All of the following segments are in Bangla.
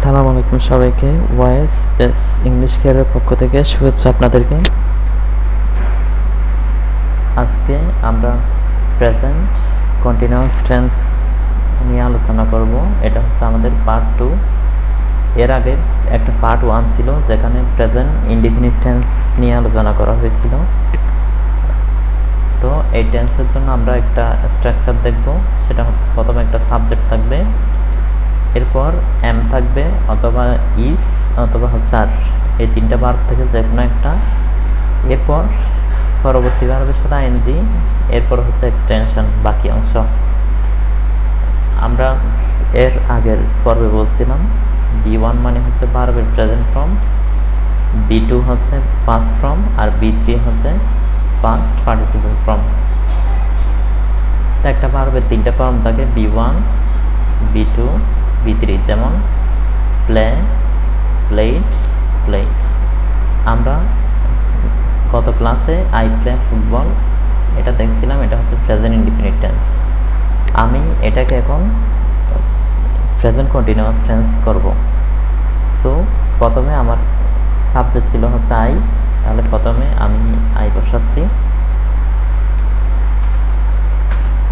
আসসালামু আলাইকুম সবাইকে। ওয়াইএস ইংলিশ কেয়ারের পক্ষ থেকে শুভেচ্ছা আপনাদেরকে। আজকে আমরা প্রেজেন্ট কন্টিনিউয়াস টেন্স নিয়ে আলোচনা করব। এটা হচ্ছে আমাদের পার্ট 2। এর আগে একটা পার্ট 1 ছিল যেখানে প্রেজেন্ট ইনডিফিনিট টেন্স নিয়ে আলোচনা করা হয়েছিল। তো এই টেন্সের জন্য আমরা একটা স্ট্রাকচার দেখব। সেটা হচ্ছে প্রথমে একটা সাবজেক্ট থাকবে, এরপর এম থাকবে অথবা ইস অথবা হচ্ছে আর, এই তিনটা ভার্ব থেকে যে কোনো একটা। এরপর পরবর্তী ভার্বের সাথে আইএনজি, এরপর হচ্ছে এক্সটেনশন বাকি অংশ। আমরা এর আগের পর্বে বলছিলাম B1 মানে হচ্ছে ভার্বের প্রেজেন্ট ফর্ম, B2 হচ্ছে পাস্ট ফর্ম, আর B3 হচ্ছে পাস্ট পার্টিসিপল ফর্ম। তো একটা ভার্বের তিনটা ফর্ম থাকে, B1, B2, B3, যেমন প্লে, প্লেট, প্লেট। আমরা গত ক্লাসে আই প্লে ফুটবল এটা দেখছিলাম, এটা হচ্ছে প্রেজেন্ট ইনডিফিনিট টেন্স। আমি এটাকে এখন প্রেজেন্ট কন্টিনিউয়াস টেন্স করব। সো প্রথমে আমার সাবজেক্ট ছিল হচ্ছে আই, তাহলে প্রথমে আমি আই বসাচ্ছি।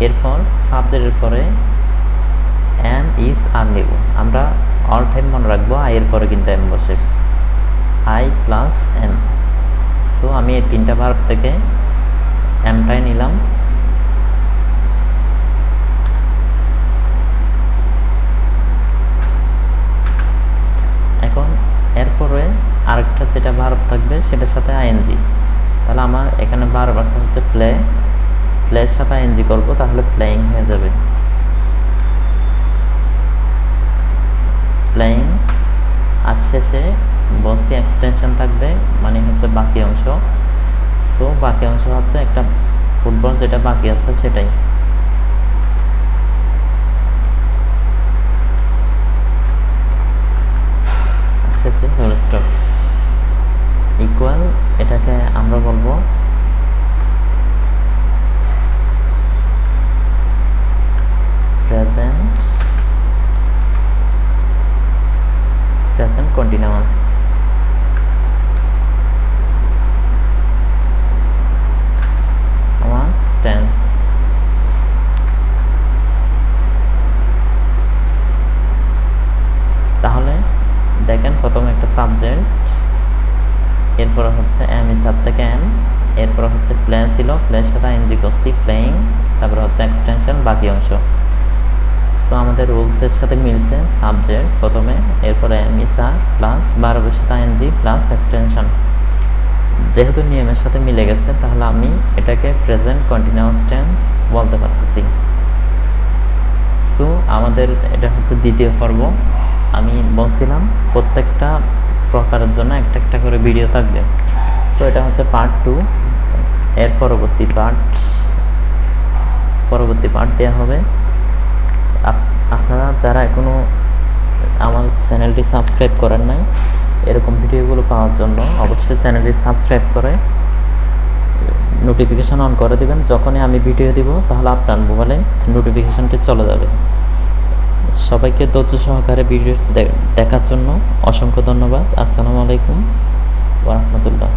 এরপর সাবজেক্টের পরে এম, ইস, আর নেব। আমরা অল টাইম মনে রাখবো আই এর পরে কিন্তু এম বসে, আই প্লাস এম। সো আমি এই তিনটা ভার্ব থেকে এমটাই নিলাম। এখন এরপরে আরেকটা যেটা ভার্ব থাকবে সেটার সাথে আইএনজি। তাহলে আমার এখানে ভার্ব আছে হচ্ছে প্লে, প্লের সাথে আইএনজি করবো, তাহলে প্লেইং হয়ে যাবে। প্লেইং। আর শেষে বসি এক্সটেনশন থাকবে, মানে হচ্ছে বাকি অংশ। সো বাকি অংশ হচ্ছে একটা ফুটবল যেটা বাকি আছে সেটাই। শেষে ফুল স্টপ। ইকুয়াল, এটাকে আমরা বলবো প্রেজেন্ট কন্টিনিউয়াস টেন্স। তাহলে দেখেন প্রথমে একটা সাবজেক্ট, এরপরে হচ্ছে এম, ইস, আর থেকে এম, এরপরে হচ্ছে প্লে ছিল, প্লের সাথে আইএনজি করছি প্লেইং, তারপরে হচ্ছে এক্সটেনশন বাকি অংশ। সো আমাদের রুলসের সাথে মিলছে সাবজেক্ট প্রথমে, এরপরে এম, ইস, আর প্লাস ভার্বের সাথে আইএনজি প্লাস এক্সটেনশন। যেহেতু নিয়মের সাথে মিলে গেছে তাহলে আমি এটাকে প্রেজেন্ট কন্টিনিউয়াস টেন্স বলতে পারতেছি। সো আমাদের এটা হচ্ছে দ্বিতীয় পর্ব। আমি বলছিলাম প্রত্যেকটা প্রকারের জন্য একটা একটা করে ভিডিও থাকবে। সো এটা হচ্ছে পার্ট 2। এর পরবর্তী পার্ট দেওয়া হবে। আপনারা যারা এখনও আমার চ্যানেলটি সাবস্ক্রাইব করেন নাই, এরকম ভিডিওগুলো পাওয়ার জন্য অবশ্যই চ্যানেলটি সাবস্ক্রাইব করে নোটিফিকেশান অন করে দেবেন। যখনই আমি ভিডিও দিব তাহলে আপনার মোবাইলে নোটিফিকেশানটি চলে যাবে। সবাইকে ধৈর্য সহকারে ভিডিও দেখার জন্য অসংখ্য ধন্যবাদ। আসসালামু আলাইকুম ওয়া রাহমাতুল্লাহ।